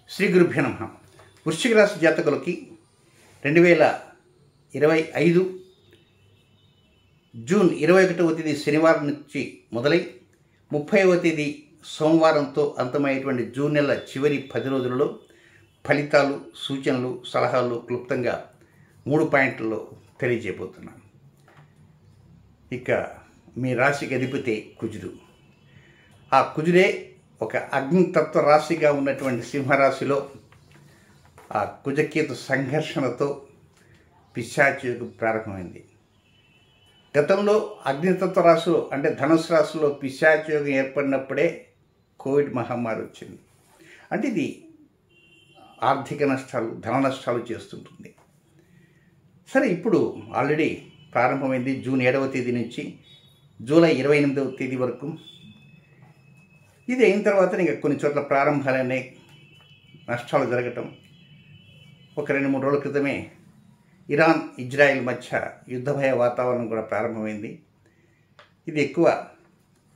శ్రీ గురుభ్యో నమః. వృశ్చిక రాశి జాతకులకి 2025 జూన్ 21వ తేదీ శనివారం నుంచి మొదలై 30వ తేదీ సోమవారంతో అంతమయ్యేటువంటి జూన్ నెల చివరి 10 రోజులలో ఫలితాలు, సూచనలు, సలహాలు క్లుప్తంగా 3 పాయింట్లలో తెలియజేయబోతున్నాను. ఇక మీ రాశికి అధిపతి కుజుడు. ఆ కుజుడే ఒక అగ్నితత్వ రాశిగా ఉన్నటువంటి సింహరాశిలో ఆ కుజకేతు సంఘర్షణతో పిశాచయోగం ప్రారంభమైంది. గతంలో అగ్నితత్వ రాశిలో అంటే ధనుసు రాశిలో పిశాచయోగం ఏర్పడినప్పుడే కోవిడ్ మహమ్మారి వచ్చింది. అంటే ఇది ఆర్థిక నష్టాలు, ధన నష్టాలు చేస్తుంటుంది. సరే, ఇప్పుడు ఆల్రెడీ ప్రారంభమైంది. జూన్ 7వ తేదీ నుంచి జూలై 28వ తేదీ వరకు. ఇది అయిన తర్వాత ఇంకా కొన్ని చోట్ల ప్రారంభాలనే నష్టాలు జరగటం. ఒక 2-3 రోజుల క్రితమే ఇరాన్, ఇజ్రాయెల్ మధ్య యుద్ధభయ వాతావరణం కూడా ప్రారంభమైంది. ఇది ఎక్కువ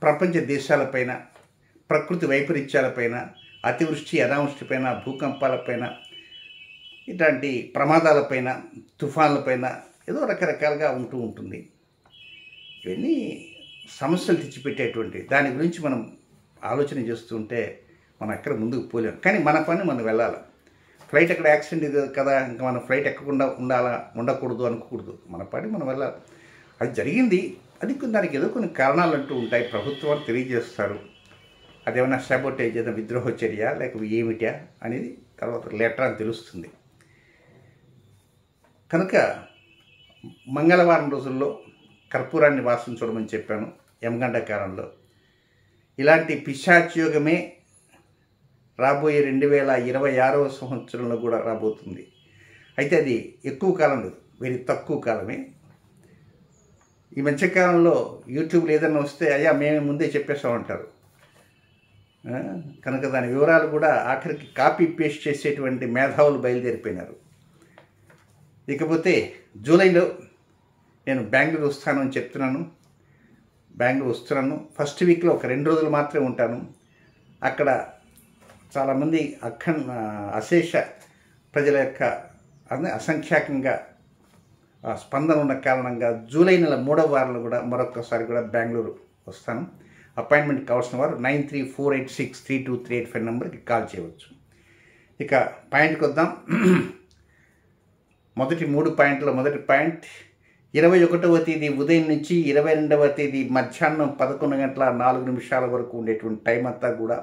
ప్రపంచ దేశాలపైన, ప్రకృతి వైపరీత్యాలపైన, అతివృష్టి, అనావృష్టిపైన, భూకంపాలపైన, ఇట్లాంటి ప్రమాదాలపైన, తుఫాన్లపైన ఏదో రకరకాలుగా ఉంటూ ఉంటుంది. ఇవన్నీ సమస్యలు తెచ్చిపెట్టేటువంటి దాని గురించి మనం ఆలోచన చేస్తుంటే మనం ఎక్కడ ముందుకు పోలేం. కానీ మన పని మనం వెళ్ళాలి. ఫ్లైట్ ఎక్కడ యాక్సిడెంట్ ఇది కదా, ఇంకా మనం ఫ్లైట్ ఎక్కకుండా ఉండకూడదు అనుకోకూడదు. మన పని మనం వెళ్ళాలి. అది జరిగింది. అది దానికి ఏదో కొన్ని కారణాలు అంటూ ఉంటాయి. ప్రభుత్వాలు తెలియజేస్తారు. అదేమన్నా సాబోటేజ్, ఏదైనా విద్రోహ చర్య లేక ఏమిటా అనేది తర్వాత లేటర్ అని తెలుస్తుంది. కనుక మంగళవారం రోజుల్లో కర్పూరాన్ని వాసన చూడమని చెప్పాను యమగండకాలంలో. ఇలాంటి పిశాచయోగమే రాబోయే 2026వ సంవత్సరంలో కూడా రాబోతుంది. అయితే అది ఎక్కువ కాలం లేదు, వెరీ తక్కువ కాలమే. ఈ మధ్యకాలంలో యూట్యూబ్లో ఏదైనా వస్తే అయ్యా మేమే ముందే చెప్పేస్తామంటారు. కనుక దాని వివరాలు కూడా ఆఖరికి కాపీ పేస్ట్ చేసేటువంటి మేధావులు బయలుదేరిపోయినారు. ఇకపోతే జూలైలో నేను బెంగళూరు వస్తానని చెప్తున్నాను. బెంగళూరు వస్తున్నాను. ఫస్ట్ వీక్లో ఒక 2 రోజులు మాత్రమే ఉంటాను. అక్కడ చాలామంది అశేష ప్రజల యొక్క అసంఖ్యాకంగా స్పందన ఉన్న కారణంగా జూలై నెల 3వ వారంలో కూడా మరొకసారి కూడా బెంగళూరు వస్తాను. అపాయింట్మెంట్ కావాల్సిన వారు 9348632385 నెంబర్కి కాల్ చేయవచ్చు. ఇక పాయింట్కి వద్దాం. మొదటి 3 పాయింట్లో మొదటి పాయింట్ 21వ తేదీ ఉదయం నుంచి 22వ తేదీ మధ్యాహ్నం 11:04 వరకు ఉండేటువంటి టైం అంతా కూడా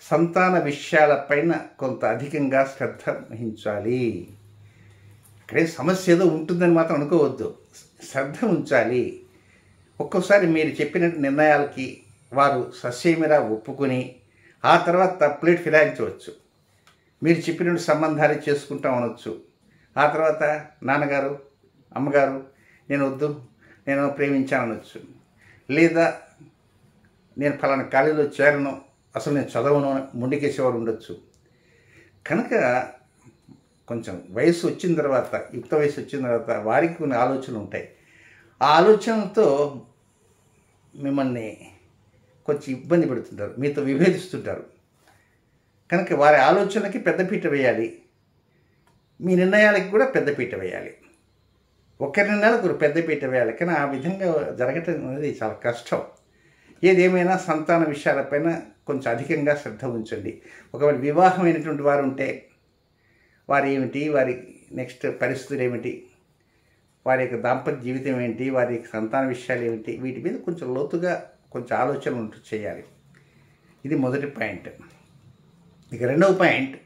సంతాన విషయాలపైన కొంత అధికంగా శ్రద్ధ వహించాలి. ఇక్కడే సమస్య ఏదో ఉంటుందని మాత్రం అనుకోవద్దు. శ్రద్ధ ఉంచాలి. ఒక్కోసారి మీరు చెప్పిన నిర్ణయాలకి వారు ససేమిరా ఒప్పుకొని ఆ తర్వాత ప్లేట్ ఫిరాయించవచ్చు. మీరు చెప్పినట్టు సంబంధాలు చేసుకుంటాం అనొచ్చు. ఆ తర్వాత నాన్నగారు, అమ్మగారు నేను వద్దు, నేను ప్రేమించాను అనొచ్చు. లేదా నేను ఫలానా కాలేజీలో చేరను, అసలు నేను చదవను, ముందుకేసేవారు ఉండొచ్చు. కనుక కొంచెం వయసు వచ్చిన తర్వాత, యుక్త వయసు వచ్చిన తర్వాత వారికి కొన్ని ఆలోచనలు ఉంటాయి. ఆ ఆలోచనలతో మిమ్మల్ని కొంచెం ఇబ్బంది పెడుతుంటారు, మీతో విభేదిస్తుంటారు. కనుక వారి ఆలోచనలకి పెద్దపీట వేయాలి, మీ నిర్ణయాలకి కూడా పెద్దపీట వేయాలి. ఒకరి నిర్ణయాలకు ఒక పెద్దపీట వేయాలి. కానీ ఆ విధంగా జరగటం అనేది చాలా కష్టం. ఏదేమైనా సంతాన విషయాలపైన కొంచెం అధికంగా శ్రద్ధ ఉంచండి. ఒకవేళ వివాహమైనటువంటి వారు ఉంటే వారి ఏమిటి, వారి నెక్స్ట్ పరిస్థితులు ఏమిటి, వారి యొక్క దాంపత్య జీవితం ఏంటి, వారి సంతాన విషయాలు ఏమిటి, వీటి మీద కొంచెం లోతుగా కొంచెం ఆలోచన చేయాలి. ఇది మొదటి పాయింట్. ఇక రెండవ పాయింట్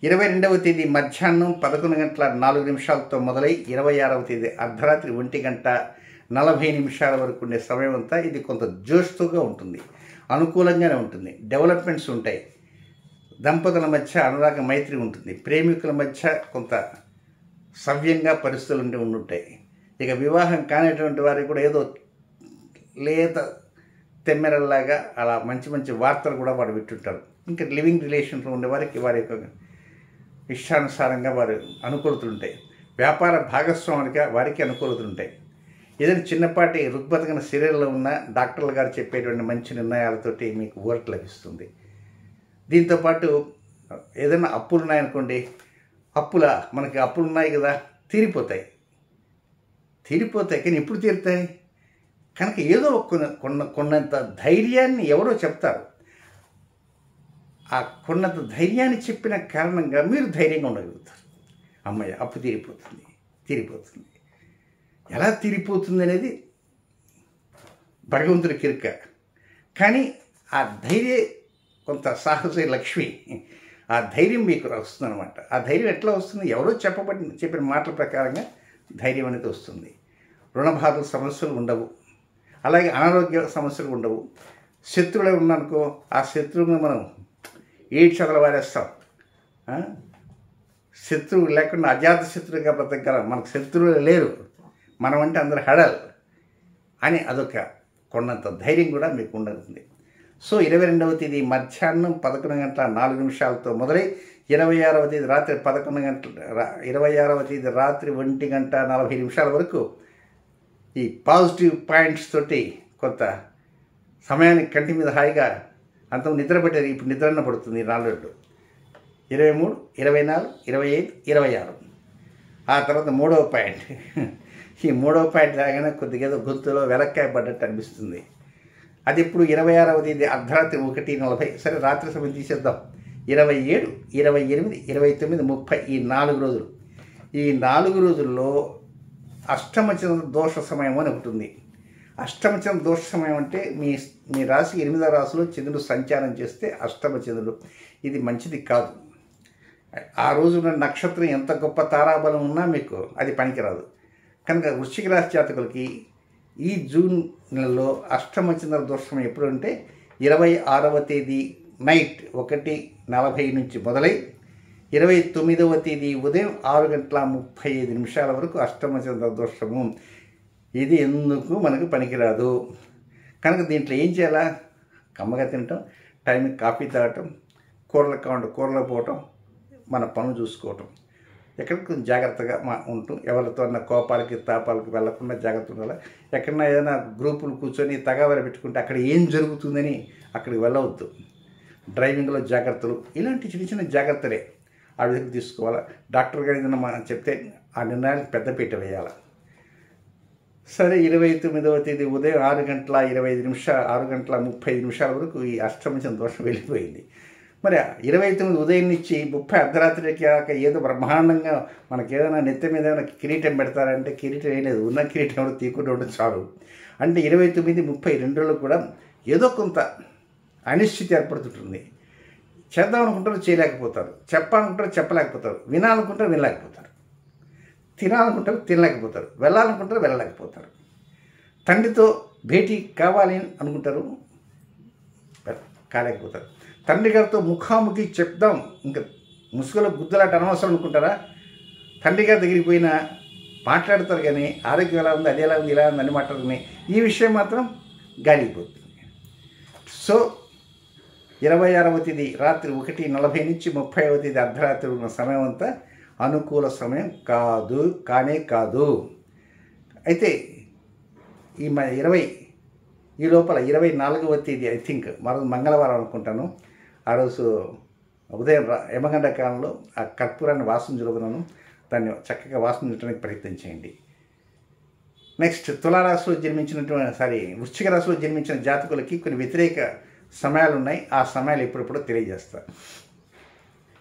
22వ తేదీ మధ్యాహ్నం 11:04 మొదలై 26వ తేదీ అర్ధరాత్రి 1:40 వరకు ఉండే సమయం అంతా ఇది కొంత జోష్తోగా ఉంటుంది, అనుకూలంగానే ఉంటుంది. డెవలప్మెంట్స్ ఉంటాయి. దంపతుల మధ్య అనురాగ మైత్రి ఉంటుంది. ప్రేమికుల మధ్య కొంత సవ్యంగా పరిస్థితులు ఉండుంటాయి. ఇక వివాహం కానిటువంటి వారికి కూడా ఏదో లేత తెమ్మెరల్లాగా అలా మంచి మంచి వార్తలు కూడా వారు వింటుంటారు. ఇంకా లివింగ్ రిలేషన్లో ఉండే వారికి వారి యొక్క ఇష్టానుసారంగా వారు అనుకూలతలుంటాయి. వ్యాపార భాగస్వాములుగా వారికి అనుకూలతలుంటాయి. ఏదైనా చిన్నపాటి రుగ్మతగిన శరీరంలో ఉన్న డాక్టర్లు గారు చెప్పేటువంటి మంచి నిర్ణయాలతోటి మీకు ఊరట లభిస్తుంది. దీంతోపాటు ఏదైనా అప్పులు ఉన్నాయనుకోండి, మనకి అప్పులు ఉన్నాయి కదా, తీరిపోతాయి కానీ ఎప్పుడు తీరుతాయి? కనుక ఏదో కొన్నంత ధైర్యాన్ని ఎవరో చెప్తారు. ఆ కొన్నంత ధైర్యాన్ని చెప్పిన కారణంగా మీరు ధైర్యంగా ఉండగలుగుతారు. అమ్మాయి అప్పు తీరిపోతుంది. ఎలా తీరిపోతుంది అనేది భగవంతుడి కిరుక. కానీ ఆ ధైర్యం కొంత సాహస లక్ష్మి, ఆ ధైర్యం మీకు వస్తుందన్నమాట. ఆ ధైర్యం ఎట్లా వస్తుంది? ఎవరో చెప్పిన మాటల ప్రకారంగా ధైర్యం అనేది వస్తుంది. రుణబాధల సమస్యలు ఉండవు, అలాగే అనారోగ్య సమస్యలు ఉండవు. శత్రువులు ఉన్నానుకో, ఆ శత్రువుని మనం చదల వారేస్తాం. శత్రువు లేకుండా అజాత శత్రువుగా బ్రతకగలం. మనకు శత్రువులు లేరు, మనం అంటే అందరు హడల్ అని అదొక కొన్నంత ధైర్యం కూడా మీకు ఉండగలుగుతుంది. సో 22వ తేదీ మధ్యాహ్నం 11:04 మొదలై 26వ తేదీ రాత్రి 26వ తేదీ రాత్రి 1:40 వరకు ఈ పాజిటివ్ పాయింట్స్ తోటి కొంత సమయానికి కంటి మీద హాయిగా అంత నిద్ర పెట్టారు. ఇప్పుడు నిద్రన్న పడుతుంది 4 రోజులు, 23, 24, 25, 26. ఆ తర్వాత 3వ పాయింట్. ఈ 3వ పాయింట్ రాగానే కొద్దిగా ఏదో గొంతులో వెలక్కాయ పడ్డట్టు అనిపిస్తుంది. అది ఇప్పుడు 26వ తేదీ అర్ధరాత్రి 1:40. సరే, రాత్రి సమయం తీసేద్దాం. 27, 28, 29, 30 ఈ 4 రోజులు. ఈ 4 రోజుల్లో అష్టమచంద్ర దోష సమయం అని ఒకటి ఉంది. అష్టమచంద్ర దోష సమయం అంటే మీ రాశి 8వ రాశిలో చంద్రుడు సంచారం చేస్తే అష్టమచంద్రుడు. ఇది మంచిది కాదు. ఆ రోజున నక్షత్రం ఎంత గొప్ప తారాబలం ఉన్నా మీకు అది పనికిరాదు. కనుక వృశ్చిక రాశి జాతకులకి ఈ జూన్ నెలలో అష్టమచంద్ర దోషం ఎప్పుడు అంటే 26వ తేదీ నైట్ 1:40 నుంచి మొదలై 29వ తేదీ ఉదయం 6:35 వరకు అష్టమచంద్ర దోషము. ఇది ఎందుకు మనకు పనికిరాదు. కనుక దీంట్లో ఏం చేయాలా? కమ్మగా తినటం, టైంకి కాఫీ తాగటం, కూరలకు కావండి కూరలో పోవటం, మన పనులు చూసుకోవటం, ఎక్కడికి జాగ్రత్తగా ఉంటూ ఎవరితో అన్న కోపాలకి తాపాలకి వెళ్లకుండా జాగ్రత్త ఉండాలి. ఎక్కడన్నా ఏదైనా గ్రూపులు కూర్చొని తగాదాలు పెట్టుకుంటే అక్కడ ఏం జరుగుతుందని అక్కడికి వెళ్ళవద్దు. డ్రైవింగ్లో జాగ్రత్తలు, ఇలాంటి చిన్న చిన్న జాగ్రత్తలే ఆ విధంగా తీసుకోవాలి. డాక్టర్ గారు ఏదైనా మనం చెప్తే ఆ నిర్ణయాలకు పెద్దపీట వేయాలి. సరే, 29వ తేదీ ఉదయం 6:30 వరకు ఈ అష్టమచంద్ర దోషం వెళ్ళిపోయింది. మరి 29 ఉదయం నుంచి 30 అర్ధరాత్రికి కాక ఏదో బ్రహ్మాండంగా మనకి ఏదైనా నెత్తి మీద ఏమైనా కిరీటం పెడతారంటే కిరీటం వేయలేదు, ఉన్న కిరీటం ఎవరు తీకుండా ఉండడం చాలు. అంటే 29, 30 2 రోజులు కూడా ఏదో కొంత అనిశ్చితి ఏర్పడుతుంటుంది. చేద్దాం అనుకుంటారు, చేయలేకపోతారు. చెప్పాలనుకుంటారు, చెప్పలేకపోతారు. వినాలనుకుంటారు, వినలేకపోతారు. తినాలనుకుంటారు, తినలేకపోతారు. వెళ్ళాలనుకుంటారు, వెళ్ళలేకపోతారు. తండ్రితో భేటీ కావాలి అనుకుంటారు, కాలేకపోతారు. తండ్రి గారితో ముఖాముఖి చెప్దాం, ఇంకా ముసుగులో గుద్దలాట అనవసరం అనుకుంటారా? తండ్రి గారి దగ్గరికి పోయినా మాట్లాడతారు, కానీ ఆరోగ్యం ఎలా ఉంది, అది ఎలా ఉంది, ఇలా ఉంది అని మాట్లాడుకుని ఈ విషయం మాత్రం గాలిపోతుంది. సో 26వ తేదీ రాత్రి 1:40 నుంచి 30వ తేదీ అర్ధరాత్రి ఉన్న సమయం అంతా అనుకూల సమయం కానే కాదు. అయితే ఈ లోపల 24వ తేదీ ఐ థింక్ మంగళవారం అనుకుంటాను. ఆ రోజు ఉదయం యమగండ కాలంలో ఆ కర్పూరాన్ని వాసన జరుగుతున్నాను. దాన్ని చక్కగా వాసన చేయడానికి ప్రయత్నం చేయండి. నెక్స్ట్ వృశ్చిక రాశిలో జన్మించిన జాతకులకి కొన్ని వ్యతిరేక సమయాలు ఉన్నాయి. ఆ సమయాలు ఎప్పుడెప్పుడో తెలియజేస్తా.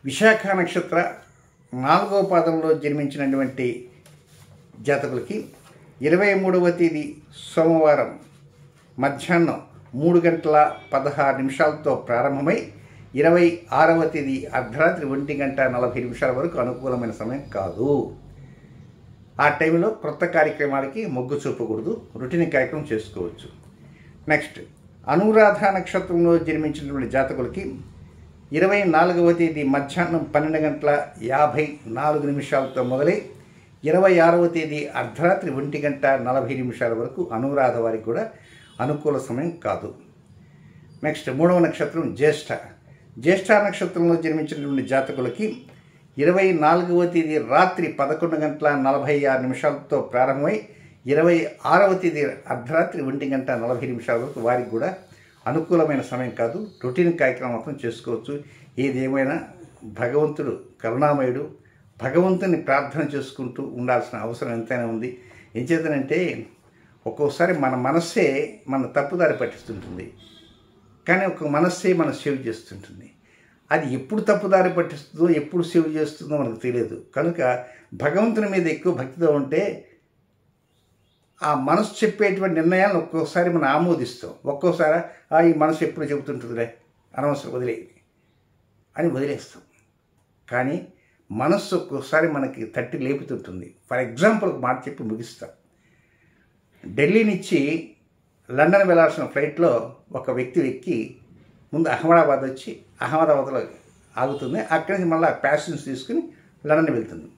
విశాఖ నక్షత్ర 4వ పాదంలో జన్మించినటువంటి జాతకులకి 23వ తేదీ సోమవారం మధ్యాహ్నం 3:16 ప్రారంభమై 26వ తేదీ అర్ధరాత్రి 1:40 వరకు అనుకూలమైన సమయం కాదు. ఆ టైంలో కొత్త కార్యక్రమాలకి మొగ్గు చూపకూడదు, రొటీన్ కార్యక్రమం చేసుకోవచ్చు. నెక్స్ట్ అనురాధ నక్షత్రంలో జన్మించినటువంటి జాతకులకి 24వ తేదీ మధ్యాహ్నం 12:54 మొదలై 26వ తేదీ అర్ధరాత్రి 1:40 వరకు అనురాధ వారికి కూడా అనుకూల సమయం కాదు. నెక్స్ట్ 3వ నక్షత్రం జ్యేష్ఠ నక్షత్రంలో జన్మించినటువంటి జాతకులకి 24వ తేదీ రాత్రి 11:46 ప్రారంభమై 26వ తేదీ అర్ధరాత్రి 1:40 వరకు వారికి కూడా అనుకూలమైన సమయం కాదు, రొటీన్ కార్యక్రమం మాత్రం చేసుకోవచ్చు. ఏదేమైనా భగవంతుడు కరుణామయుడు. భగవంతుని ప్రార్థన చేసుకుంటూ ఉండాల్సిన అవసరం ఎంతైనా ఉంది. ఏం చేతనంటే ఒక్కోసారి మన మనస్సే మన తప్పుదారి పట్టిస్తుంటుంది, కానీ ఒక మనస్సే మన సేవ్ చేస్తుంటుంది. అది ఎప్పుడు తప్పుదారి పట్టిస్తుందో ఎప్పుడు సేవ్ చేస్తుందో మనకు తెలియదు. కనుక భగవంతుని మీద ఎక్కువ భక్తితో ఉంటే ఆ మనసు చెప్పేటువంటి నిర్ణయాలను ఒక్కోసారి మనం ఆమోదిస్తాం. ఒక్కోసారి ఈ మనసు ఎప్పుడు చెబుతుంటుందిలే, అనవసరం వదిలేది అని వదిలేస్తాం. కానీ మనస్సు ఒక్కోసారి మనకి తట్టి లేపుతుంటుంది. ఫర్ ఎగ్జాంపుల్ ఒక మాట చెప్పి ముగిస్తాం. ఢిల్లీ నుంచి లండన్ వెళ్ళాల్సిన ఫ్లైట్లో ఒక వ్యక్తి ఎక్కి ముందు అహ్మదాబాద్ వచ్చి అహ్మదాబాద్లో ఆగుతుంది. అక్కడి నుంచి మళ్ళీ ప్యాసింజర్స్ తీసుకుని లండన్ వెళ్తుంది.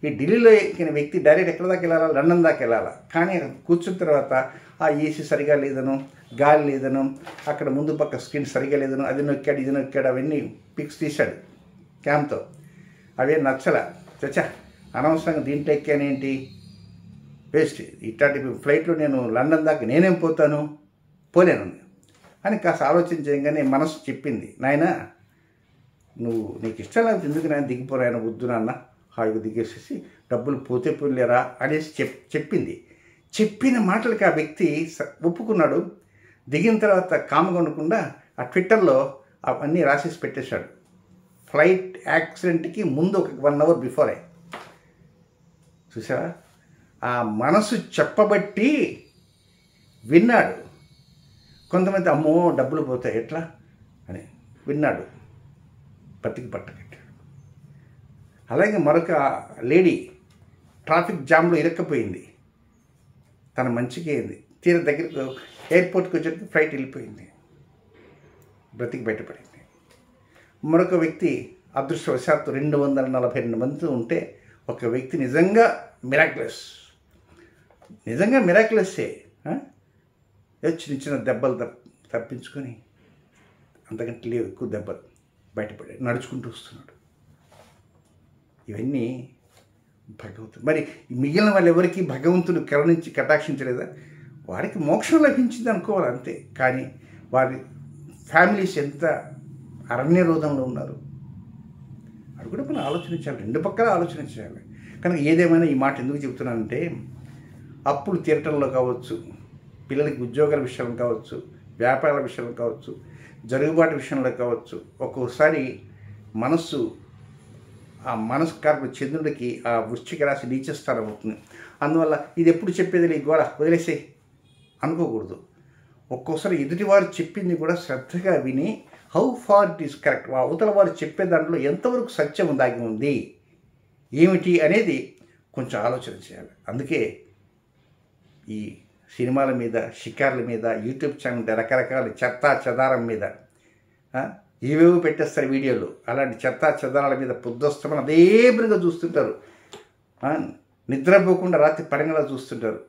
ఈ ఢిల్లీలో ఎక్కిన వ్యక్తి డైరెక్ట్ ఎక్కడ దాకా వెళ్ళాలా, లండన్ దాకా వెళ్ళాలా. కానీ కూర్చున్న తర్వాత ఆ ఏసీ సరిగా లేదను, గాలి లేదను, అక్కడ ముందు పక్క స్క్రీన్ సరిగా లేదను, అది నొక్కాడు ఇది నొక్కాడు, అవన్నీ పిక్స్ తీశాడు క్యామ్తో. అవే నచ్చల. చచ్చా అనవసరంగా దీంట్లో ఎక్కానేంటి, వేస్ట్, ఇట్లాంటి ఫ్లైట్లో నేను లండన్ దాకా నేనేం పోతాను, పోలేను అని కాస్త ఆలోచన చేయగానే మనసు చెప్పింది, నాయనా నీకు ఇష్టం లేకపోతే ఎందుకు నాయన దిగిపోరాయన, వద్దు నాన్న, హాయిగా దిగేసేసి డబ్బులు పోతే పోలేరా అనేసి చెప్పింది. చెప్పిన మాటలకి ఆ వ్యక్తి ఒప్పుకున్నాడు. దిగిన తర్వాత కామ్గా ఉండకుండా ఆ ట్విట్టర్లో అవన్నీ రాసేసి పెట్టేశాడు. ఫ్లైట్ యాక్సిడెంట్కి ముందు ఒక 1 అవర్ బిఫోరే. చూసావా, ఆ మనసు చెప్పబట్టి విన్నాడు. కొంతమంది అమ్మో డబ్బులు పోతాయి ఎట్లా అని విన్నాడు, బతికి పట్టకట్టాడు. అలాగే మరొక లేడీ ట్రాఫిక్ జామ్లో ఇరక్కపోయింది, తన మంచిగా అయింది. తీర దగ్గరికి ఎయిర్పోర్ట్కి వచ్చేసరికి ఫ్లైట్ వెళ్ళిపోయింది, బ్రతికి బయటపడింది. మరొక వ్యక్తి అదృష్టవశాత్తు 242 మంది ఉంటే ఒక వ్యక్తి నిజంగా మిరాక్యులస్సే. చిన్న చిన్న దెబ్బలు తప్పించుకొని, అంతకంటే లేవు ఎక్కువ దెబ్బలు, బయటపడి నడుచుకుంటూ వస్తున్నాడు. ఇవన్నీ భగవంతుడు. మరి మిగిలిన వాళ్ళు ఎవరికి భగవంతుడు కరుణించి కటాక్షించలేదా? వారికి మోక్షం లభించింది అనుకోవాలి అంతే. కానీ వారి ఫ్యామిలీస్ ఎంత అరణ్యరోధంలో ఉన్నారు అది కూడా మనం ఆలోచించాలి, 2 పక్కల ఆలోచించాలి. కనుక ఏదేమైనా ఈ మాట ఎందుకు చెబుతున్నానంటే, అప్పులు తీరటంలో కావచ్చు, పిల్లలకి ఉద్యోగాల విషయంలో కావచ్చు, వ్యాపారాల విషయంలో కావచ్చు, జరుగుబాటు విషయంలో కావచ్చు, ఒక్కోసారి మనస్సు ఆ మనస్కారపు చంద్రుడికి ఆ వృశ్చిక రాశి నీచస్థానం అవుతుంది. అందువల్ల ఇది ఎప్పుడు చెప్పేది ఈ గోడ వదిలేసే అనుకోకూడదు. ఒక్కోసారి ఎదుటివారు చెప్పింది కూడా శ్రద్ధగా విని how far it is correct, అవతల వారు చెప్పే దాంట్లో ఎంతవరకు సత్యం దాగి ఉంది ఏమిటి అనేది కొంచెం ఆలోచన చేయాలి. అందుకే ఈ సినిమాల మీద, షికార్ల మీద, యూట్యూబ్ ఛానల్ రకరకాల చెత్తా చెదారం మీద ఏవేవో పెట్టేస్తారు వీడియోలు. అలాంటి చెత్తా చెదారాల మీద పొద్దుస్తమని అదే పనిగా చూస్తుంటారు, నిద్రపోకుండా రాత్రి పరంగా చూస్తుంటారు.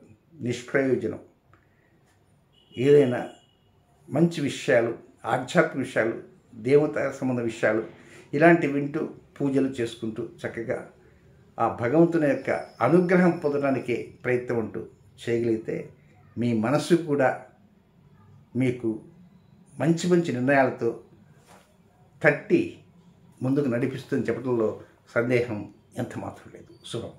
నిష్ప్రయోజనం. ఏదైనా మంచి విషయాలు, ఆధ్యాత్మిక విషయాలు, దేవతా సంబంధ విషయాలు ఇలాంటివి వింటూ పూజలు చేసుకుంటూ చక్కగా ఆ భగవంతుని యొక్క అనుగ్రహం పొందడానికి ప్రయత్నం అంటూ చేయగలిగితే మీ మనసు కూడా మీకు మంచి మంచి నిర్ణయాలతో తట్టి ముందుకు నడిపిస్తుందని చెప్పడంలో సందేహం ఎంత మాత్రం లేదు. శుభం.